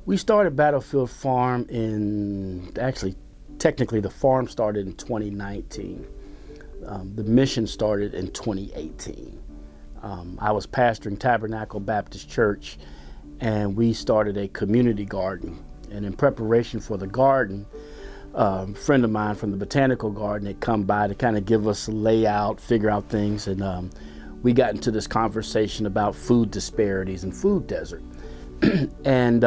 We started Battlefield Farm technically the farm started in 2019. The mission started in 2018. I was pastoring Tabernacle Baptist Church, and we started a community garden. And in preparation for the garden, a friend of mine from the botanical garden had come by to kind of give us a layout, figure out things, and we got into this conversation about food disparities and food desert. And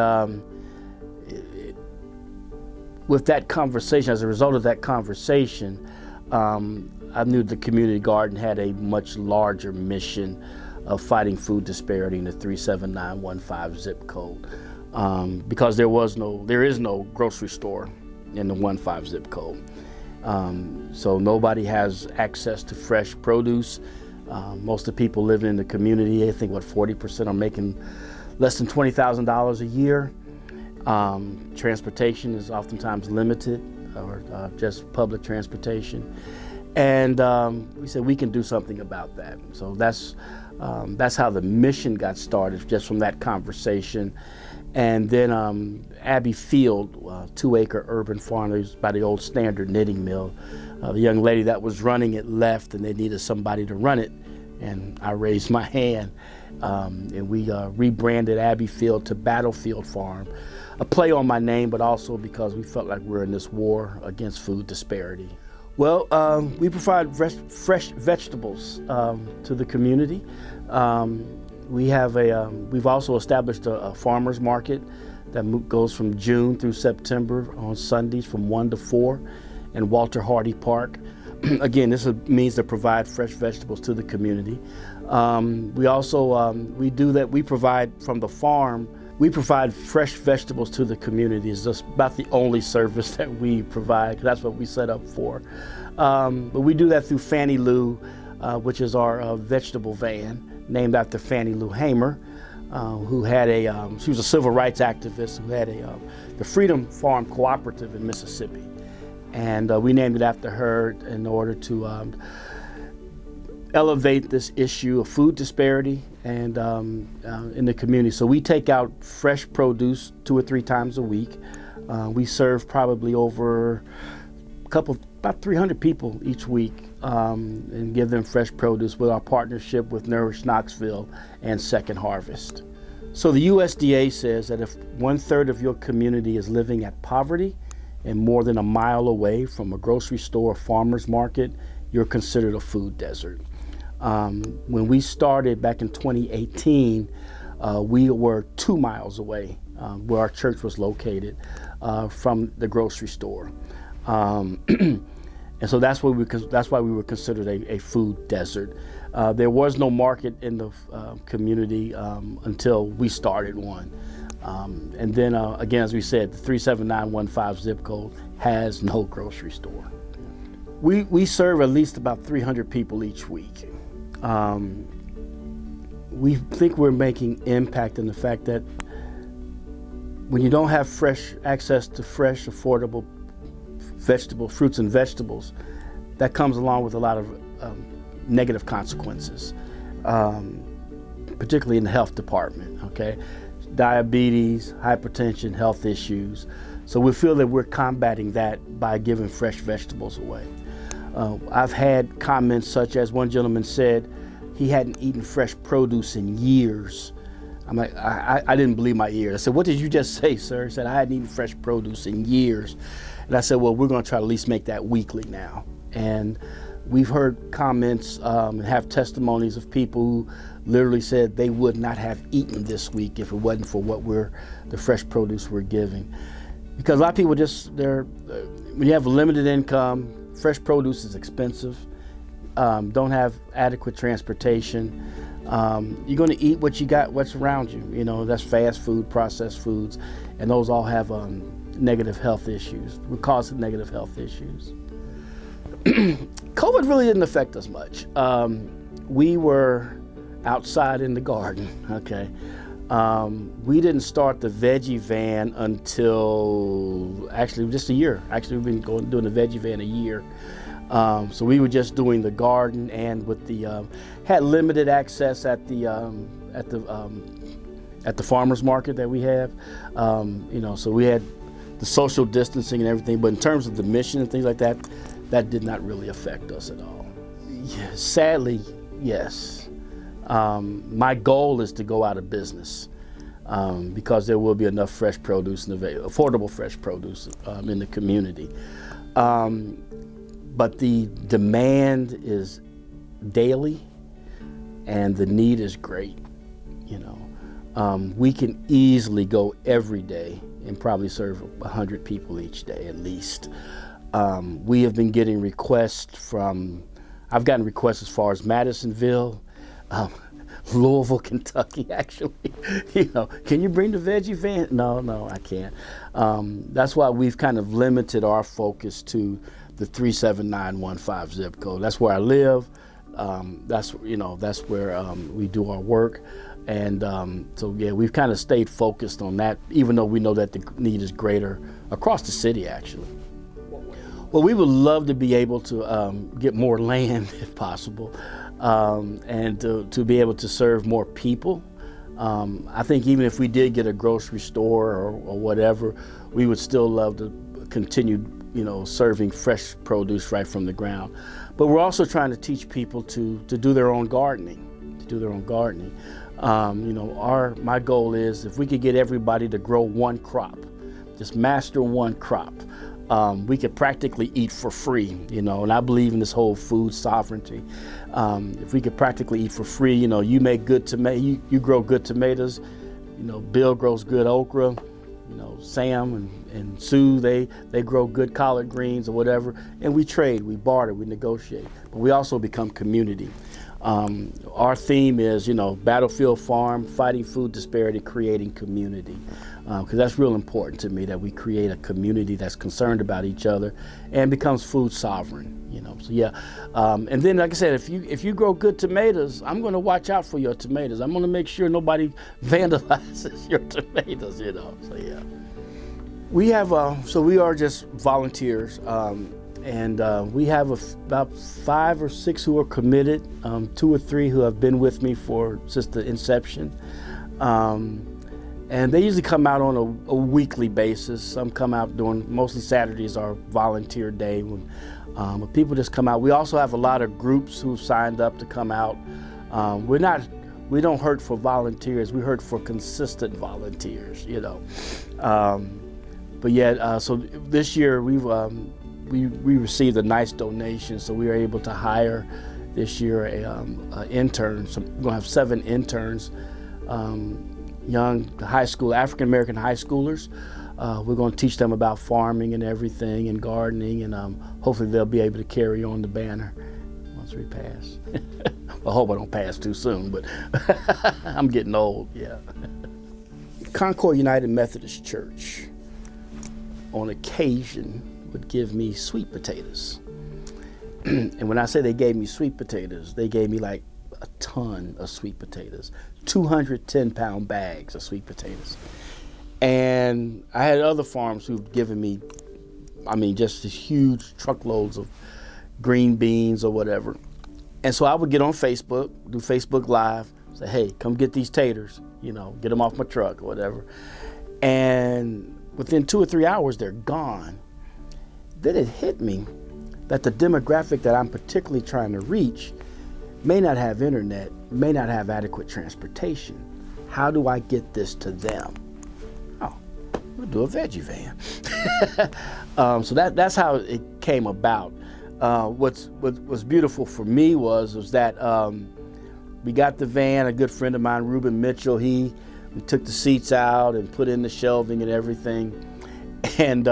with that conversation, as a result of that conversation, I knew the community garden had a much larger mission of fighting food disparity in the 37915 zip code, because there is no grocery store in the 15 zip code. So nobody has access to fresh produce. Most of the people living in the community, I think 40% are making less than $20,000 a year. Transportation is oftentimes limited, or just public transportation. And we said we can do something about that. So that's how the mission got started, just from that conversation. And then Abbey Field, 2-acre urban farm, it was by the old Standard knitting mill. The young lady that was running it left, and they needed somebody to run it. And I raised my hand, and we rebranded Abbey Field to BattleField Farm. A play on my name, but also because we felt like we're in this war against food disparity. Well, we provide fresh vegetables to the community. We've also established a farmer's market that goes from June through September on Sundays from 1 to 4 in Walter Hardy Park. Again, this means to provide fresh vegetables to the community. We also, we do that, we provide from the farm. We provide fresh vegetables to the community. It's just about the only service that we provide. That's what we set up for. But we do that through Fannie Lou, which is our vegetable van, named after Fannie Lou Hamer, who had she was a civil rights activist who had the Freedom Farm Cooperative in Mississippi. And we named it after her in order to elevate this issue of food disparity and in the community. So we take out fresh produce 2 or 3 times a week. We serve probably over about 300 people each week, and give them fresh produce with our partnership with Nourish Knoxville and Second Harvest. So the USDA says that if 1/3 of your community is living at poverty and more than a mile away from a grocery store or farmer's market, you're considered a food desert. When we started back in 2018, we were 2 miles away where our church was located from the grocery store. And so that's why we were considered a food desert. There was no market in the community until we started one. And then again, as we said, the 37915 zip code has no grocery store. We serve at least about 300 people each week. We think we're making impact in the fact that when you don't have access to fresh, affordable fruits and vegetables, that comes along with a lot of negative consequences, particularly in the health department, okay? Diabetes, hypertension, health issues. So we feel that we're combating that by giving fresh vegetables away. I've had comments such as one gentleman said he hadn't eaten fresh produce in years. I'm like, I didn't believe my ears. I said, "What did you just say, sir?" He said, "I hadn't eaten fresh produce in years." And I said, "Well, we're going to try to at least make that weekly now." And we've heard comments and have testimonies of people who literally said they would not have eaten this week if it wasn't for the fresh produce we're giving. Because a lot of people when you have a limited income, fresh produce is expensive, don't have adequate transportation. You're going to eat what you got, what's around you. You know, that's fast food, processed foods, and those all have negative health issues, would cause negative health issues. COVID really didn't affect us much. We were outside in the garden, okay? We didn't start the veggie van until actually just a year. Actually, we've been doing the veggie van a year. So we were just doing the garden, and with had limited access at the at the farmers market that we have. So we had the social distancing and everything, but in terms of the mission and things like that, that did not really affect us at all. Yeah, sadly, yes. My goal is to go out of business because there will be enough fresh produce and affordable fresh produce in the community. But the demand is daily and the need is great. We can easily go every day and probably serve 100 people each day at least. We have been getting requests I've gotten requests as far as Madisonville, Louisville, Kentucky, actually. Can you bring the veggie van? No, I can't. That's why we've kind of limited our focus to the 37915 zip code. That's where I live. That's where we do our work. And so we've kind of stayed focused on that, even though we know that the need is greater across the city, actually. Well, we would love to be able to get more land if possible, and to be able to serve more people. I think even if we did get a grocery store or whatever, we would still love to continue, serving fresh produce right from the ground. But we're also trying to teach people to do their own gardening, my goal is if we could get everybody to grow one crop, just master one crop, we could practically eat for free, and I believe in this whole food sovereignty. If we could practically eat for free, you make good tomato, you grow good tomatoes, Bill grows good okra, Sam and Sue, they grow good collard greens or whatever, and we trade, we barter, we negotiate, but we also become community. Our theme is, Battlefield Farm, fighting food disparity, creating community. Because that's real important to me, that we create a community that's concerned about each other and becomes food sovereign. And then, like I said, if you grow good tomatoes, I'm going to watch out for your tomatoes. I'm going to make sure nobody vandalizes your tomatoes. So yeah, we have we are just volunteers. And we have about 5 or 6 who are committed, 2 or 3 who have been with me since the inception. And they usually come out on a weekly basis. Some come out mostly Saturdays are volunteer day when people just come out. We also have a lot of groups who've signed up to come out. We don't hurt for volunteers, we hurt for consistent volunteers, But yet, so this year we received a nice donation, so we were able to hire this year an intern. So we're going to have 7 interns, young African American high schoolers. We're going to teach them about farming and everything and gardening, and hopefully they'll be able to carry on the banner once we pass. I hope I don't pass too soon, but I'm getting old, yeah. Concord United Methodist Church, on occasion, would give me sweet potatoes. And when I say they gave me sweet potatoes, they gave me like a ton of sweet potatoes, 210-pound bags of sweet potatoes. And I had other farms who've given me, just these huge truckloads of green beans or whatever. And so I would get on Facebook, do Facebook Live, say, hey, come get these taters, get them off my truck or whatever. And within 2 or 3 hours, they're gone. Then it hit me that the demographic that I'm particularly trying to reach may not have internet, may not have adequate transportation. How do I get this to them? Oh, we'll do a veggie van. So that's how it came about. What's beautiful for me was that we got the van. A good friend of mine, Reuben Mitchell, we took the seats out and put in the shelving and everything. And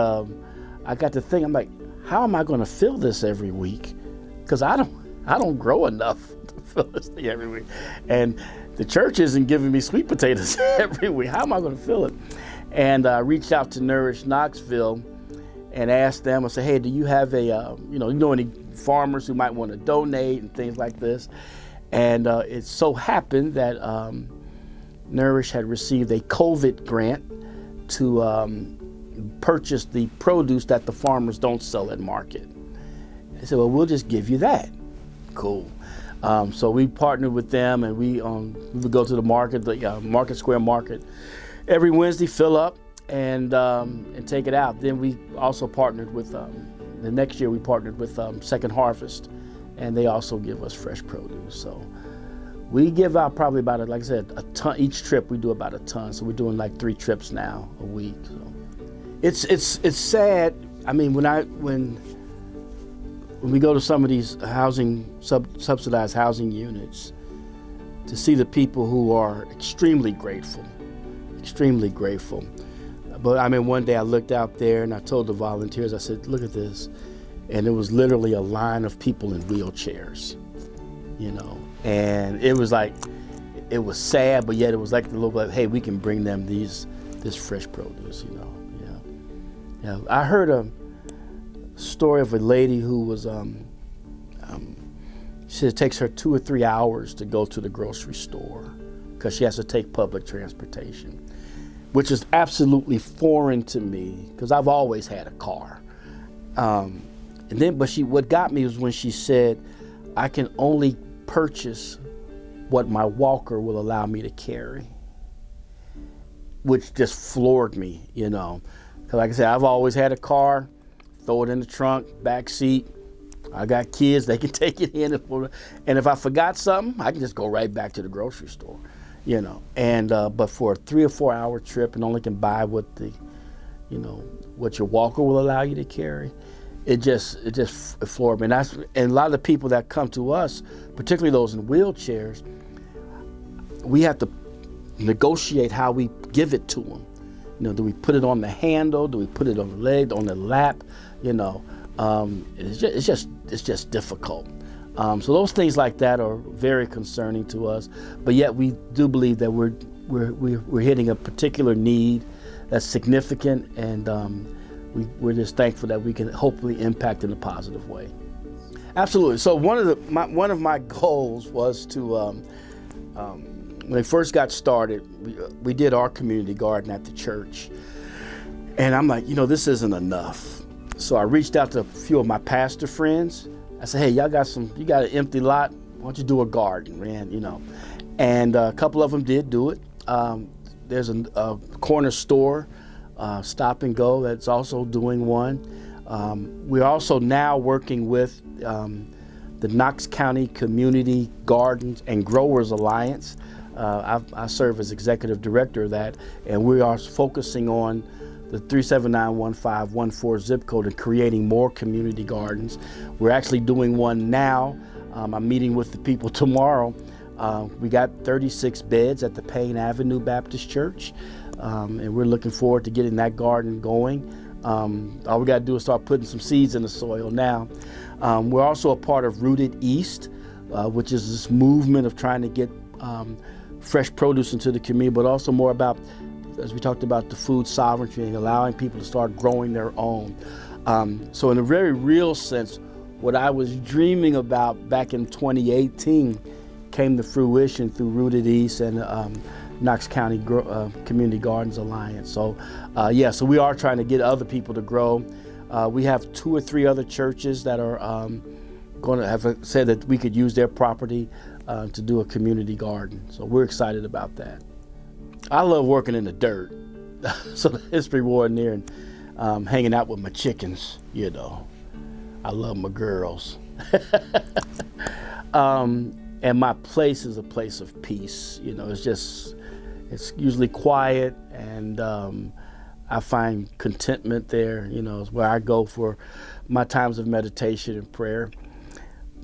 I got to think, I'm like, how am I going to fill this every week? Because I don't grow enough to fill this thing every week. And the church isn't giving me sweet potatoes every week. How am I going to fill it? And I reached out to Nourish Knoxville and asked them, I said, hey, do you have any farmers who might want to donate and things like this? And it so happened that Nourish had received a COVID grant to purchase the produce that the farmers don't sell at market. They said, well, we'll just give you that. Cool. So we partnered with them, and we would go to the market, the Market Square Market, every Wednesday, fill up and take it out. Then we also partnered with, the next year we partnered with Second Harvest, and they also give us fresh produce. So we give out probably about, like I said, a ton. Each trip we do about a ton. So we're doing like 3 trips now a week. So it's sad. I mean, when we go to some of these subsidized housing units, to see the people who are extremely grateful. But I mean, one day I looked out there and I told the volunteers, I said, look at this. And it was literally a line of people in wheelchairs, and it was like, it was sad, but yet it was like a little bit, hey, we can bring them this fresh produce, Yeah. I heard a story of a lady who was, she said it takes her 2 or 3 hours to go to the grocery store because she has to take public transportation, which is absolutely foreign to me because I've always had a car. But what got me was when she said, I can only purchase what my walker will allow me to carry, which just floored me, Because like I said, I've always had a car, throw it in the trunk, back seat. I got kids, they can take it in. And if I forgot something, I can just go right back to the grocery store, And but for a 3 or 4 hour trip and only can buy what what your walker will allow you to carry, it just floored me. And a lot of the people that come to us, particularly those in wheelchairs, we have to negotiate how we give it to them. Do we put it on the handle? Do we put it on the leg, on the lap? It's just difficult. So those things like that are very concerning to us. But yet we do believe that we're hitting a particular need that's significant, and we're just thankful that we can hopefully impact in a positive way. Absolutely. So one of my goals was to, when I first got started, we did our community garden at the church, and I'm like, this isn't enough. So I reached out to a few of my pastor friends. I said, hey, you got an empty lot? Why don't you do a garden, man? And a couple of them did do it. There's a corner store, Stop and Go, that's also doing one. We're also now working with the Knox County Community Gardens and Growers Alliance. I serve as executive director of that, and we are focusing on the 3791514 zip code and creating more community gardens. We're actually doing one now. I'm meeting with the people tomorrow. We got 36 beds at the Payne Avenue Baptist Church, and we're looking forward to getting that garden going. All we got to do is start putting some seeds in the soil now. We're also a part of Rooted East, which is this movement of trying to get fresh produce into the community, but also more about, as we talked about, the food sovereignty and allowing people to start growing their own. So in a very real sense, what I was dreaming about back in 2018 came to fruition through Rooted East and Knox County Community Gardens Alliance. So so we are trying to get other people to grow. We have 2 or 3 other churches that are going to have said that we could use their property to do a community garden. So we're excited about that. I love working in the dirt, so it's rewarding there, and hanging out with my chickens, I love my girls. And my place is a place of peace. It's usually quiet, and I find contentment there. Is where I go for my times of meditation and prayer.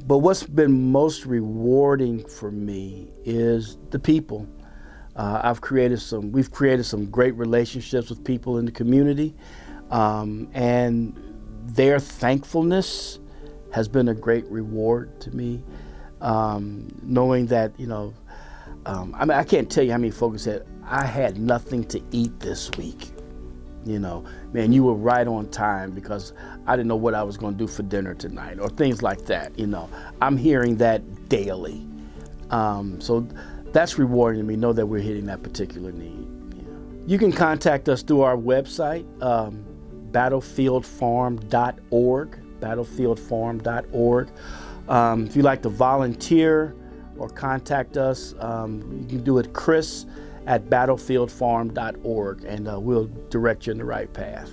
But what's been most rewarding for me is the people. We've created some great relationships with people in the community, and their thankfulness has been a great reward to me. Knowing that, I can't tell you how many folks said, I had nothing to eat this week. Man, you were right on time because I didn't know what I was going to do for dinner tonight, or things like that. I'm hearing that daily. So that's rewarding to me, know that we're hitting that particular need. You can contact us through our website, battlefieldfarm.org, battlefieldfarm.org. If you'd like to volunteer or contact us, you can do it chris@battlefieldfarm.org, and we'll direct you in the right path.